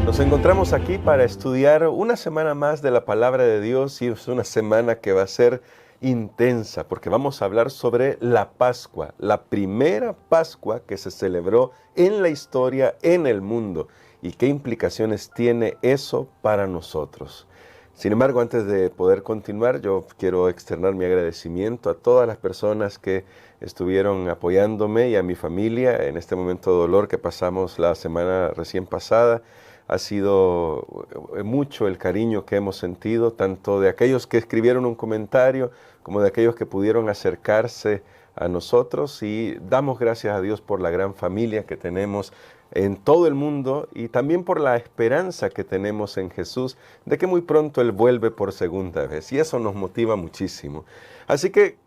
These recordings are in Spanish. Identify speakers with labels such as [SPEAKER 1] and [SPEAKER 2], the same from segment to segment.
[SPEAKER 1] Nos encontramos aquí para estudiar una semana más de la Palabra de Dios y es una semana que va a ser intensa porque vamos a hablar sobre la Pascua, la primera Pascua que se celebró en la historia, en el mundo, y qué implicaciones tiene eso para nosotros. Sin embargo, antes de poder continuar, yo quiero externar mi agradecimiento a todas las personas que estuvieron apoyándome y a mi familia en este momento de dolor que pasamos la semana recién pasada. Ha sido mucho el cariño que hemos sentido, tanto de aquellos que escribieron un comentario como de aquellos que pudieron acercarse a nosotros, y damos gracias a Dios por la gran familia que tenemos en todo el mundo y también por la esperanza que tenemos en Jesús de que muy pronto Él vuelve por segunda vez, y eso nos motiva muchísimo. Así que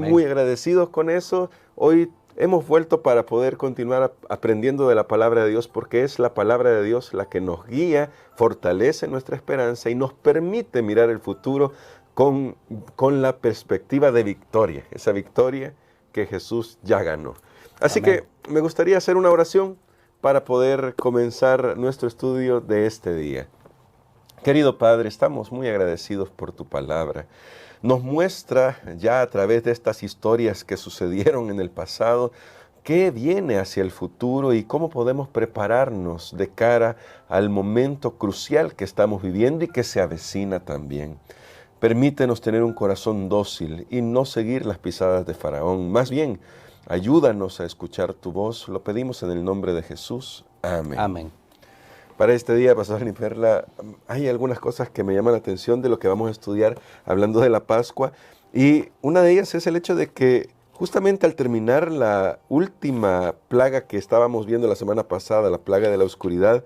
[SPEAKER 1] muy agradecidos con eso. Hoy hemos vuelto para poder continuar aprendiendo de la palabra de Dios, porque es la palabra de Dios la que nos guía, fortalece nuestra esperanza y nos permite mirar el futuro con la perspectiva de victoria, esa victoria que Jesús ya ganó. Así que me gustaría hacer una oración para poder comenzar nuestro estudio de este día. Querido Padre, estamos muy agradecidos por tu palabra. Nos muestra ya a través de estas historias que sucedieron en el pasado qué viene hacia el futuro y cómo podemos prepararnos de cara al momento crucial que estamos viviendo y que se avecina también. Permítenos tener un corazón dócil y no seguir las pisadas de Faraón. Más bien, ayúdanos a escuchar tu voz. Lo pedimos en el nombre de Jesús. Amén.
[SPEAKER 2] Amén.
[SPEAKER 1] Para este día, Pastor Niperla, hay algunas cosas que me llaman la atención de lo que vamos a estudiar hablando de la Pascua, y una de ellas es el hecho de que justamente al terminar la última plaga que estábamos viendo la semana pasada, la plaga de la oscuridad,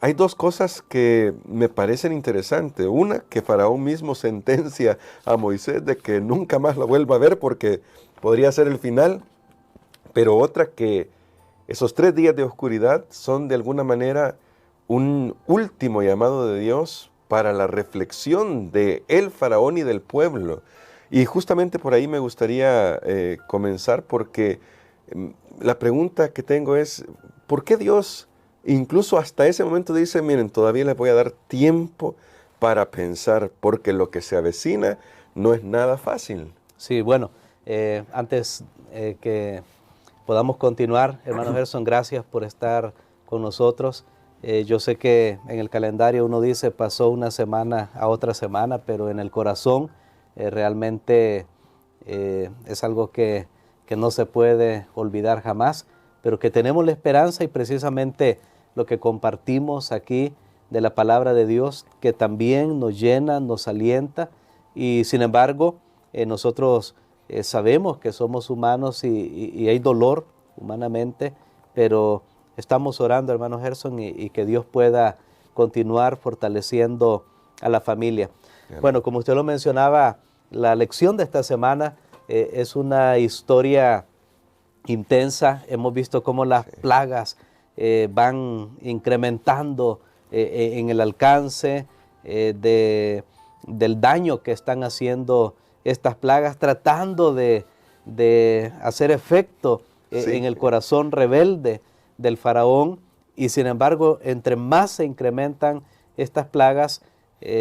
[SPEAKER 1] hay dos cosas que me parecen interesantes. Una, que Faraón mismo sentencia a Moisés de que nunca más lo vuelva a ver porque podría ser el final, pero otra, que esos 3 días de oscuridad son de alguna manera un último llamado de Dios para la reflexión de el Faraón y del pueblo. Y justamente por ahí me gustaría comenzar, porque la pregunta que tengo es, ¿por qué Dios incluso hasta ese momento dice, miren, todavía les voy a dar tiempo para pensar, porque lo que se avecina no es nada fácil?
[SPEAKER 2] Sí, bueno, antes que podamos continuar, hermano Gerson, gracias por estar con nosotros. Yo sé que en el calendario uno dice pasó una semana a otra semana, pero en el corazón realmente es algo que no se puede olvidar jamás, pero que tenemos la esperanza, y precisamente lo que compartimos aquí de la palabra de Dios, que también nos llena, nos alienta, y sin embargo nosotros sabemos que somos humanos y hay dolor humanamente, pero estamos orando, hermano Gerson, y que Dios pueda continuar fortaleciendo a la familia. Bien. Bueno, como usted lo mencionaba, la lección de esta semana es una historia intensa. Hemos visto cómo las plagas van incrementando en el alcance del daño que están haciendo estas plagas, tratando de hacer efecto en el corazón rebelde del Faraón, y sin embargo, entre más se incrementan estas plagas,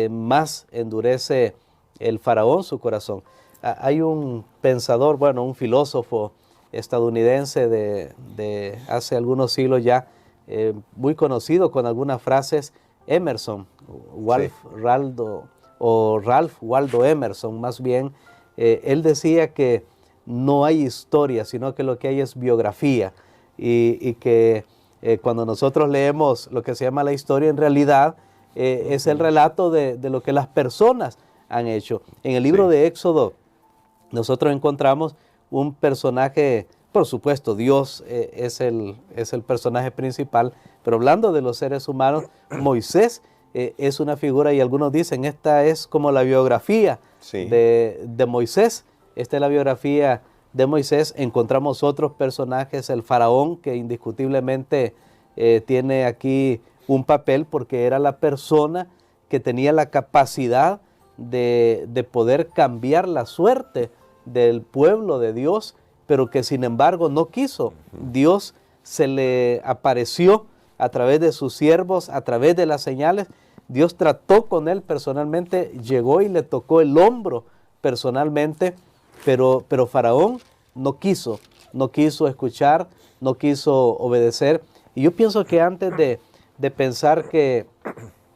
[SPEAKER 2] más endurece el Faraón su corazón. Hay un pensador, bueno, un filósofo estadounidense de hace algunos siglos ya, muy conocido con algunas frases, Emerson, Ralph Waldo Emerson, más bien. Él decía que no hay historia, sino que lo que hay es biografía, y que cuando nosotros leemos lo que se llama la historia, en realidad es el relato de lo que las personas han hecho. En el libro de Éxodo nosotros encontramos un personaje, por supuesto Dios es el personaje principal, pero hablando de los seres humanos, Moisés es una figura, y algunos dicen esta es como la biografía de Moisés. Esta es la biografía de Moisés. Encontramos otros personajes, el faraón, que indiscutiblemente tiene aquí un papel, porque era la persona que tenía la capacidad de poder cambiar la suerte del pueblo de Dios, pero que sin embargo no quiso. Dios se le apareció a través de sus siervos, a través de las señales. Dios trató con él personalmente, llegó y le tocó el hombro personalmente, pero Faraón no quiso escuchar, no quiso obedecer. Y yo pienso que antes de pensar que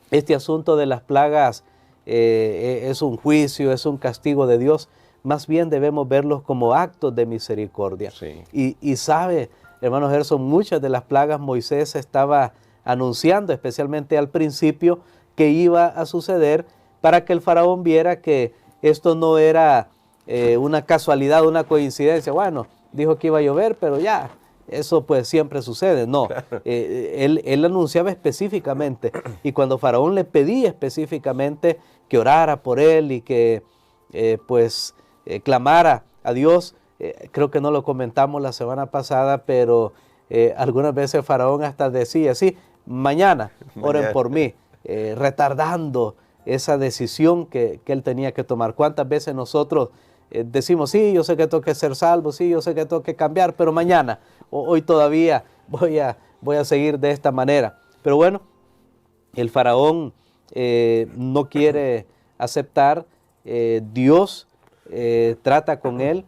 [SPEAKER 2] este asunto de las plagas es un juicio, es un castigo de Dios, más bien debemos verlos como actos de misericordia.
[SPEAKER 1] Sí.
[SPEAKER 2] Y sabe, hermano Gerson, muchas de las plagas Moisés estaba anunciando, especialmente al principio, que iba a suceder para que el faraón viera que esto no era una casualidad, una coincidencia. Bueno, dijo que iba a llover, pero ya, eso pues siempre sucede. No, él anunciaba específicamente, y cuando Faraón le pedía específicamente que orara por él y que clamara a Dios, creo que no lo comentamos la semana pasada, pero algunas veces Faraón hasta decía, sí, mañana oren por mí, retardando esa decisión que él tenía que tomar. ¿Cuántas veces nosotros decimos, sí, yo sé que tengo que ser salvo, sí, yo sé que tengo que cambiar, pero mañana, hoy todavía voy a seguir de esta manera? Pero bueno, el faraón no quiere aceptar, Dios trata con él,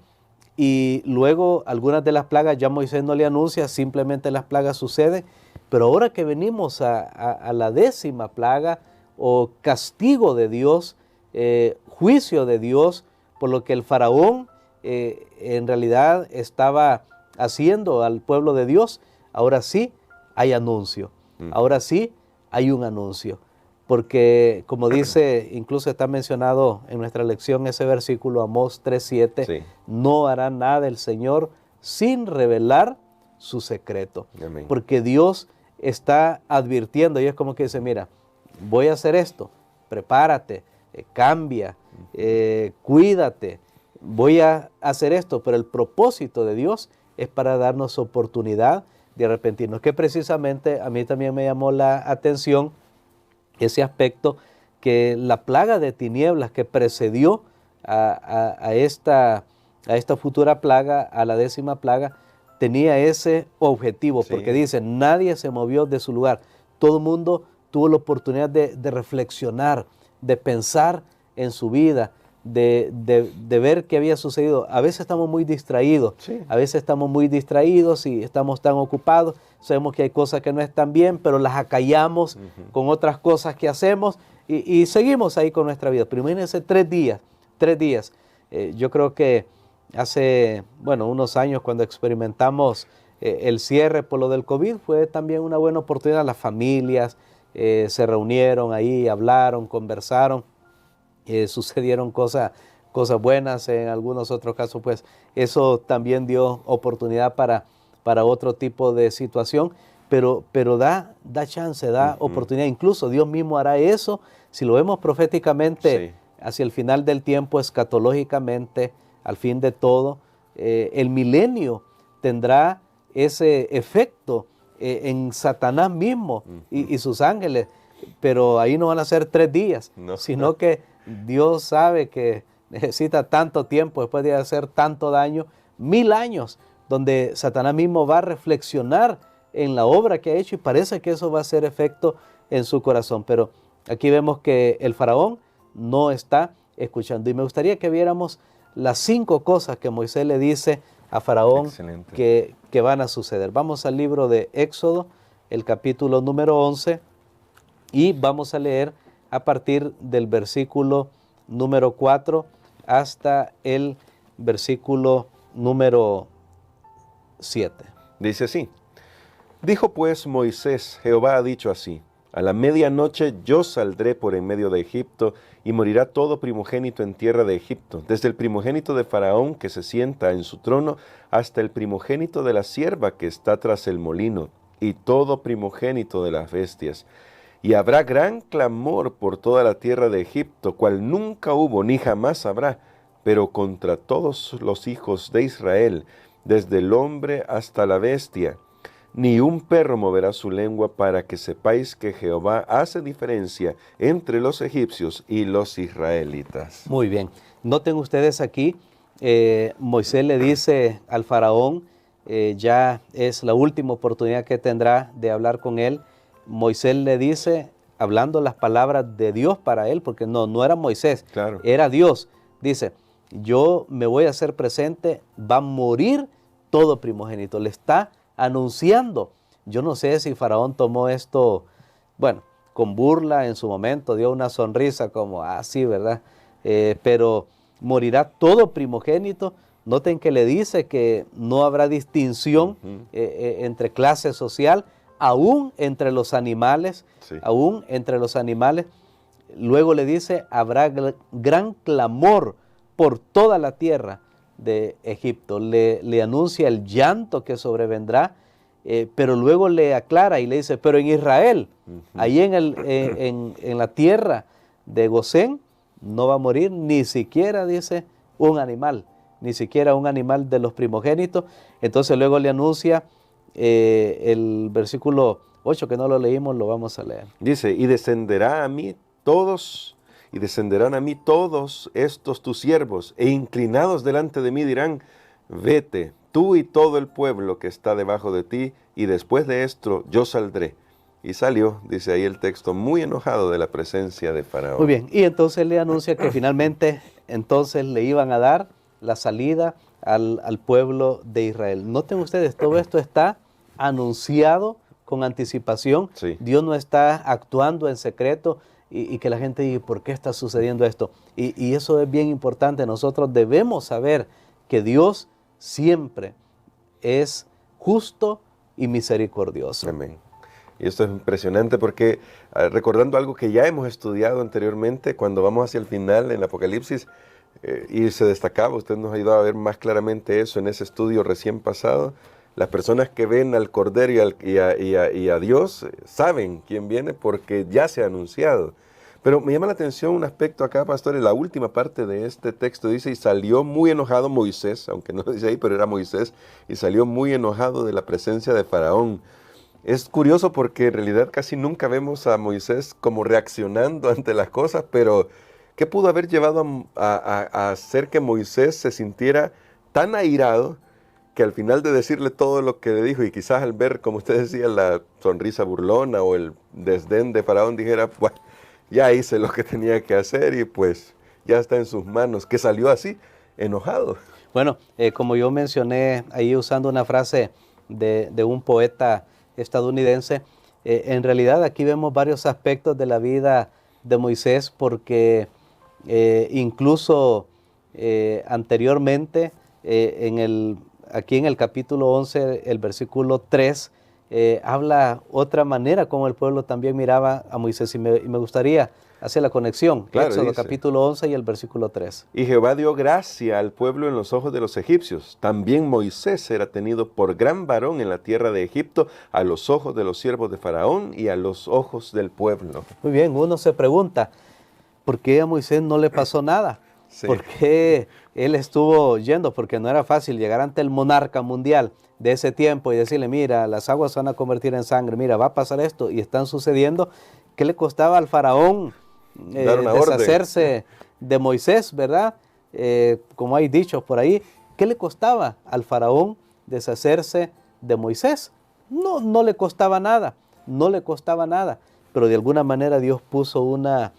[SPEAKER 2] y luego algunas de las plagas ya Moisés no le anuncia, simplemente las plagas suceden. Pero ahora que venimos a la 10ª plaga, o castigo de Dios, juicio de Dios, por lo que el faraón en realidad estaba haciendo al pueblo de Dios, ahora sí hay anuncio, ahora sí hay un anuncio. Porque como dice, incluso está mencionado en nuestra lección ese versículo, Amós 3:7, sí, no hará nada el Señor sin revelar su secreto. Amén. Porque Dios está advirtiendo, y es como que dice, mira, voy a hacer esto, prepárate, cambia, cuídate, voy a hacer esto, pero el propósito de Dios es para darnos oportunidad de arrepentirnos, que precisamente a mí también me llamó la atención ese aspecto, que la plaga de tinieblas que precedió a esta futura plaga, a la 10ª plaga, tenía ese objetivo, sí, porque dice, nadie se movió de su lugar, todo el mundo tuvo la oportunidad de reflexionar, de pensar en su vida, de ver qué había sucedido. A veces estamos muy distraídos, sí, a veces estamos muy distraídos y estamos tan ocupados, sabemos que hay cosas que no están bien, pero las acallamos con otras cosas que hacemos y seguimos ahí con nuestra vida. Pero imagínense 3 días. Yo creo que hace, unos años, cuando experimentamos el cierre por lo del COVID, fue también una buena oportunidad. Las familias se reunieron ahí, hablaron, conversaron, sucedieron cosas buenas. En algunos otros casos, pues eso también dio oportunidad para otro tipo de situación, pero da chance, da oportunidad. Incluso Dios mismo hará eso, si lo vemos proféticamente, sí, hacia el final del tiempo, escatológicamente, al fin de todo, el milenio tendrá ese efecto en Satanás mismo y sus ángeles, pero ahí no van a ser 3 días, no, sino que Dios sabe que necesita tanto tiempo después de hacer tanto daño, 1000 años, donde Satanás mismo va a reflexionar en la obra que ha hecho, y parece que eso va a hacer efecto en su corazón. Pero aquí vemos que el faraón no está escuchando, y me gustaría que viéramos las 5 cosas que Moisés le dice a Faraón que van a suceder. Vamos al libro de Éxodo, el capítulo número 11, y vamos a leer a partir del versículo número 4 hasta el versículo número 7.
[SPEAKER 1] Dice así: dijo pues Moisés, Jehová ha dicho así, a la medianoche yo saldré por en medio de Egipto, y morirá todo primogénito en tierra de Egipto, desde el primogénito de Faraón que se sienta en su trono, hasta el primogénito de la sierva que está tras el molino, y todo primogénito de las bestias. Y habrá gran clamor por toda la tierra de Egipto, cual nunca hubo ni jamás habrá, pero contra todos los hijos de Israel, desde el hombre hasta la bestia. Ni un perro moverá su lengua, para que sepáis que Jehová hace diferencia entre los egipcios y los israelitas.
[SPEAKER 2] Muy bien. Noten ustedes aquí, Moisés le dice al faraón ya es la última oportunidad que tendrá de hablar con él. Moisés le dice, hablando las palabras de Dios para él, porque no era Moisés,
[SPEAKER 1] Claro.
[SPEAKER 2] era Dios. Dice, yo me voy a hacer presente, va a morir todo primogénito. Le está anunciando. Yo no sé si Faraón tomó esto, bueno, con burla en su momento, dio una sonrisa como, sí, ¿verdad? Pero morirá todo primogénito. Noten que le dice que no habrá distinción entre clase social, aún entre los animales,
[SPEAKER 1] Sí.
[SPEAKER 2] aún entre los animales. Luego le dice, habrá gran clamor por toda la tierra de Egipto. Le anuncia el llanto que sobrevendrá, pero luego le aclara y le dice, pero en Israel, ahí en la tierra de Gosén, no va a morir ni siquiera, dice, un animal, ni siquiera un animal de los primogénitos. Entonces luego le anuncia el versículo 8, que no lo leímos, lo vamos a leer.
[SPEAKER 1] Dice, y descenderán a mí todos estos tus siervos, e inclinados delante de mí dirán, vete, tú y todo el pueblo que está debajo de ti, y después de esto yo saldré. Y salió, dice ahí el texto, muy enojado de la presencia de Faraón.
[SPEAKER 2] Muy bien, y entonces le anuncia que finalmente entonces le iban a dar la salida al pueblo de Israel. Noten ustedes, todo esto está anunciado con anticipación.
[SPEAKER 1] Sí.
[SPEAKER 2] Dios no está actuando en secreto y que la gente diga, ¿por qué está sucediendo esto? Y eso es bien importante. Nosotros debemos saber que Dios siempre es justo y misericordioso.
[SPEAKER 1] Amén. Y esto es impresionante porque recordando algo que ya hemos estudiado anteriormente, cuando vamos hacia el final en el Apocalipsis, y se destacaba, usted nos ayudó a ver más claramente eso en ese estudio recién pasado, las personas que ven al Cordero y a Dios saben quién viene porque ya se ha anunciado. Pero me llama la atención un aspecto acá, pastor, en la última parte de este texto dice, y salió muy enojado Moisés, aunque no dice ahí, pero era Moisés, y salió muy enojado de la presencia de Faraón. Es curioso porque en realidad casi nunca vemos a Moisés como reaccionando ante las cosas, pero ¿qué pudo haber llevado a hacer que Moisés se sintiera tan airado que al final de decirle todo lo que le dijo y quizás al ver, como usted decía, la sonrisa burlona o el desdén de Faraón dijera, bueno, ya hice lo que tenía que hacer y pues ya está en sus manos, que salió así, enojado?
[SPEAKER 2] Bueno, como yo mencioné ahí usando una frase de un poeta estadounidense, en realidad aquí vemos varios aspectos de la vida de Moisés porque incluso anteriormente aquí en el capítulo 11, el versículo 3, habla otra manera como el pueblo también miraba a Moisés y me gustaría hacer la conexión.
[SPEAKER 1] Claro,
[SPEAKER 2] Éxodo
[SPEAKER 1] dice,
[SPEAKER 2] capítulo 11 y el versículo 3.
[SPEAKER 1] y Jehová dio gracia al pueblo en los ojos de los egipcios. También Moisés era tenido por gran varón en la tierra de Egipto, a los ojos de los siervos de Faraón y a los ojos del pueblo.
[SPEAKER 2] Muy bien, uno se pregunta, ¿por qué a Moisés no le pasó nada?
[SPEAKER 1] Sí.
[SPEAKER 2] ¿Por qué él estuvo yendo? Porque no era fácil llegar ante el monarca mundial de ese tiempo y decirle, mira, las aguas se van a convertir en sangre, mira, va a pasar esto y están sucediendo. ¿Qué le costaba al faraón deshacerse de Moisés, verdad? Como hay dichos por ahí, ¿qué le costaba al faraón deshacerse de Moisés? No le costaba nada, no le costaba nada, pero de alguna manera Dios puso una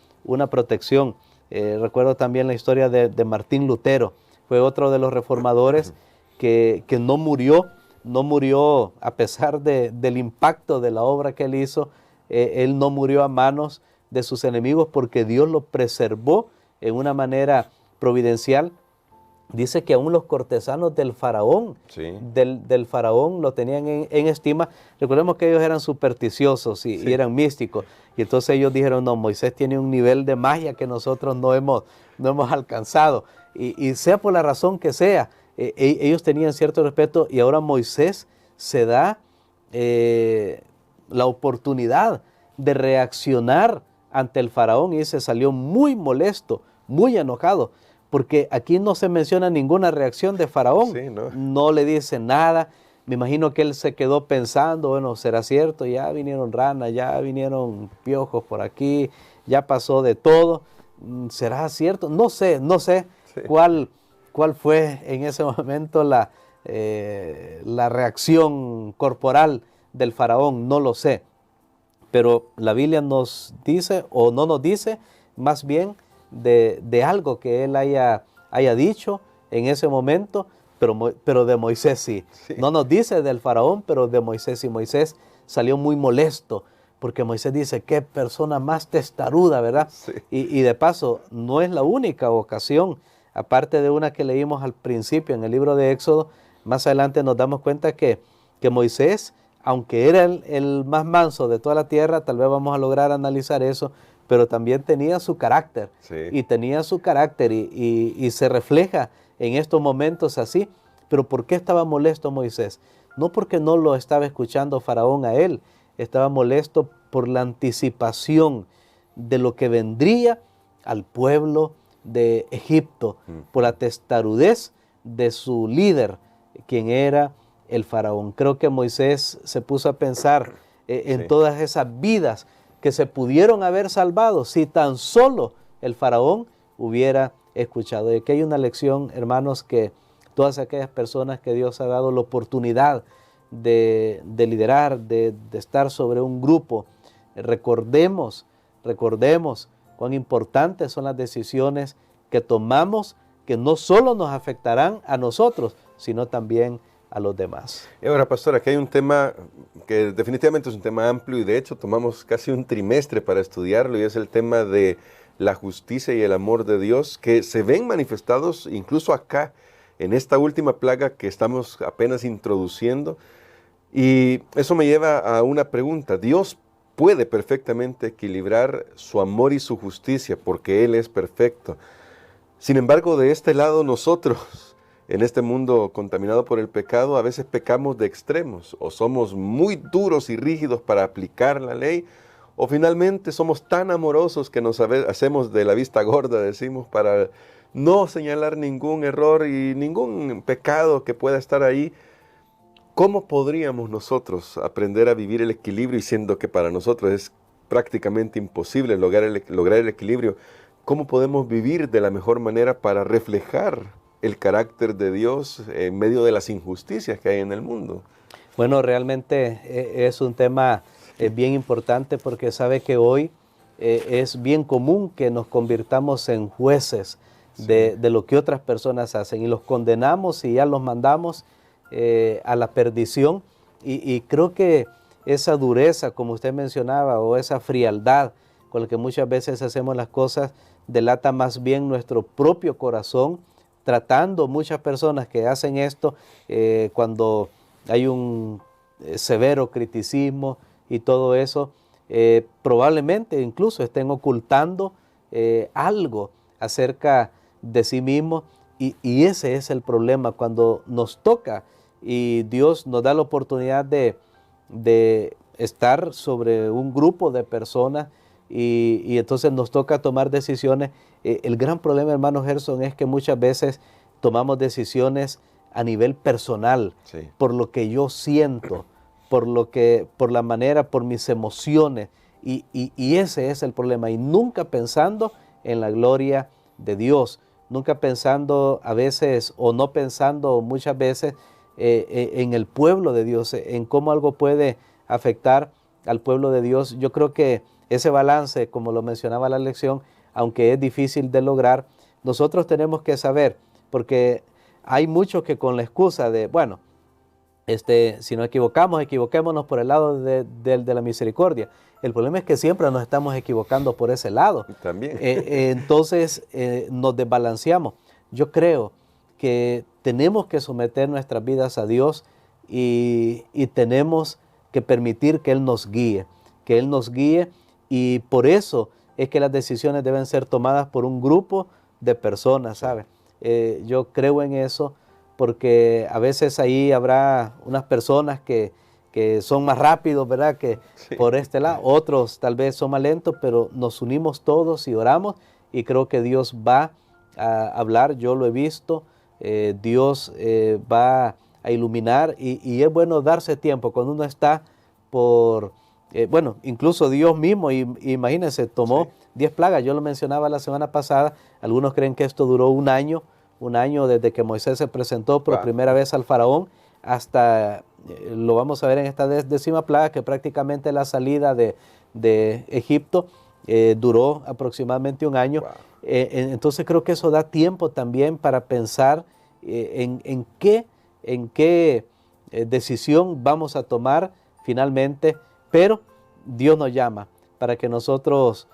[SPEAKER 2] protección. Recuerdo también la historia de Martín Lutero, fue otro de los reformadores que no murió a pesar del impacto de la obra que él hizo. Él no murió a manos de sus enemigos porque Dios lo preservó en una manera providencial. Dice que aún los cortesanos del faraón,
[SPEAKER 1] Sí.
[SPEAKER 2] del faraón lo tenían en estima. Recordemos que ellos eran supersticiosos y eran místicos. Y entonces ellos dijeron, no, Moisés tiene un nivel de magia que nosotros no hemos alcanzado. Y sea por la razón que sea, ellos tenían cierto respeto y ahora Moisés se da la oportunidad de reaccionar ante el faraón y se salió muy molesto, muy enojado. Porque aquí no se menciona ninguna reacción de Faraón,
[SPEAKER 1] Sí, ¿no?
[SPEAKER 2] No le dice nada. Me imagino que él se quedó pensando, bueno, ¿será cierto? Ya vinieron ranas, ya vinieron piojos por aquí, ya pasó de todo. ¿Será cierto? No sé
[SPEAKER 1] Sí.
[SPEAKER 2] cuál fue en ese momento la la reacción corporal del faraón, no lo sé. Pero la Biblia nos dice, o no nos dice, más bien de algo que él haya dicho en ese momento, pero de Moisés sí.
[SPEAKER 1] Sí.
[SPEAKER 2] No nos dice del faraón, pero de Moisés sí. Moisés salió muy molesto, porque Moisés dice, qué persona más testaruda, ¿verdad?
[SPEAKER 1] Sí.
[SPEAKER 2] Y de paso, no es la única ocasión, aparte de una que leímos al principio en el libro de Éxodo, más adelante nos damos cuenta que Moisés, aunque era el más manso de toda la tierra, tal vez vamos a lograr analizar eso, pero también tenía su carácter,
[SPEAKER 1] Sí.
[SPEAKER 2] y tenía su carácter y se refleja en estos momentos así. Pero ¿por qué estaba molesto Moisés? No porque no lo estaba escuchando Faraón a él, estaba molesto por la anticipación de lo que vendría al pueblo de Egipto, por la testarudez de su líder, quien era el faraón. Creo que Moisés se puso a pensar en
[SPEAKER 1] Sí.
[SPEAKER 2] todas esas vidas que se pudieron haber salvado si tan solo el faraón hubiera escuchado. Y aquí hay una lección, hermanos, que todas aquellas personas que Dios ha dado la oportunidad de liderar, de estar sobre un grupo, recordemos cuán importantes son las decisiones que tomamos, que no solo nos afectarán a nosotros, sino también a los demás.
[SPEAKER 1] Y ahora, pastor, aquí hay un tema que definitivamente es un tema amplio y de hecho tomamos casi un trimestre para estudiarlo, y es el tema de la justicia y el amor de Dios, que se ven manifestados incluso acá en esta última plaga que estamos apenas introduciendo. Y eso me lleva a una pregunta. Dios puede perfectamente equilibrar su amor y su justicia porque Él es perfecto. Sin embargo, de este lado nosotros, en este mundo contaminado por el pecado, a veces pecamos de extremos, o somos muy duros y rígidos para aplicar la ley, o finalmente somos tan amorosos que nos hacemos de la vista gorda, decimos, para no señalar ningún error y ningún pecado que pueda estar ahí. ¿Cómo podríamos nosotros aprender a vivir el equilibrio, y siendo que para nosotros es prácticamente imposible lograr el equilibrio? ¿Cómo podemos vivir de la mejor manera para reflejar el carácter de Dios en medio de las injusticias que hay en el mundo?
[SPEAKER 2] Bueno, realmente es un tema bien importante, porque sabe que hoy es bien común que nos convirtamos en jueces de lo que otras personas hacen, y los condenamos y ya los mandamos a la perdición. Y creo que esa dureza, como usted mencionaba, o esa frialdad con la que muchas veces hacemos las cosas, delata más bien nuestro propio corazón, tratando muchas personas que hacen esto cuando hay un severo criticismo y todo eso, probablemente incluso estén ocultando algo acerca de sí mismos, y ese es el problema cuando nos toca y Dios nos da la oportunidad de estar sobre un grupo de personas, y entonces nos toca tomar decisiones. El gran problema, hermano Gerson, es que muchas veces tomamos decisiones a nivel personal,
[SPEAKER 1] Sí.
[SPEAKER 2] por lo que yo siento, por la manera, por mis emociones, y ese es el problema, y nunca pensando en la gloria de Dios, nunca pensando a veces, o no pensando muchas veces en el pueblo de Dios, en cómo algo puede afectar al pueblo de Dios. Yo creo que ese balance, como lo mencionaba la lección, aunque es difícil de lograr, nosotros tenemos que saber, porque hay muchos que con la excusa de, bueno, si nos equivocamos, equivoquémonos por el lado de la misericordia. El problema es que siempre nos estamos equivocando por ese lado.
[SPEAKER 1] También.
[SPEAKER 2] Entonces nos desbalanceamos. Yo creo que tenemos que someter nuestras vidas a Dios, y tenemos que permitir que Él nos guíe, y por eso es que las decisiones deben ser tomadas por un grupo de personas, ¿sabe? Yo creo en eso, porque a veces ahí habrá unas personas que son más rápidos, ¿verdad?, que
[SPEAKER 1] Sí.
[SPEAKER 2] por este lado, otros tal vez son más lentos, pero nos unimos todos y oramos, y creo que Dios va a hablar. Yo lo he visto, Dios va a iluminar, y es bueno darse tiempo cuando uno está por... bueno, incluso Dios mismo, imagínense, tomó 10 plagas. Yo lo mencionaba la semana pasada. Algunos creen que esto duró un año. un año desde que Moisés se presentó por
[SPEAKER 1] Wow.
[SPEAKER 2] primera vez al faraón hasta, lo vamos a ver en esta 10ª plaga, que prácticamente la salida de Egipto duró aproximadamente un año.
[SPEAKER 1] Wow.
[SPEAKER 2] Entonces creo que eso da tiempo también para pensar en qué decisión vamos a tomar finalmente, pero Dios nos llama para que nosotros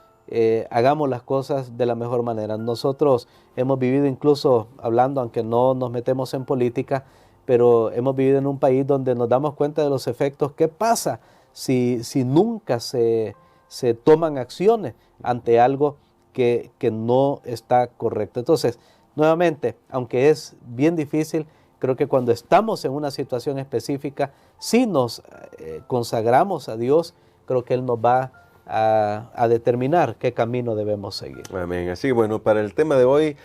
[SPEAKER 2] hagamos las cosas de la mejor manera. Nosotros hemos vivido, incluso hablando, aunque no nos metemos en política, pero hemos vivido en un país donde nos damos cuenta de los efectos. ¿Qué pasa si nunca se toman acciones ante algo que no está correcto? Entonces, nuevamente, aunque es bien difícil, creo que cuando estamos en una situación específica, si nos consagramos a Dios, creo que Él nos va a determinar qué camino debemos seguir.
[SPEAKER 1] Amén. Así que bueno, para el tema de hoy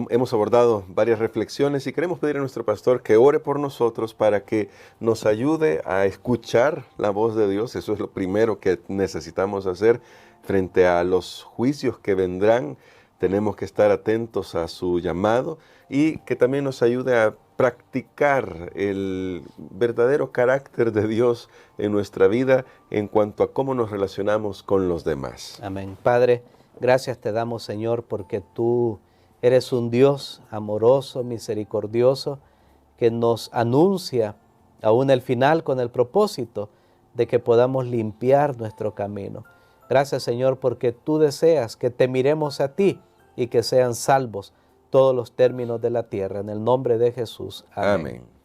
[SPEAKER 1] hemos abordado varias reflexiones y queremos pedir a nuestro pastor que ore por nosotros para que nos ayude a escuchar la voz de Dios. Eso es lo primero que necesitamos hacer frente a los juicios que vendrán. Tenemos que estar atentos a su llamado y que también nos ayude a practicar el verdadero carácter de Dios en nuestra vida en cuanto a cómo nos relacionamos con los demás.
[SPEAKER 2] Amén. Padre, gracias te damos, Señor, porque tú eres un Dios amoroso, misericordioso, que nos anuncia aún el final con el propósito de que podamos limpiar nuestro camino. Gracias, Señor, porque tú deseas que te miremos a ti y que sean salvos todos los términos de la tierra. En el nombre de Jesús. Amén.
[SPEAKER 1] Amén.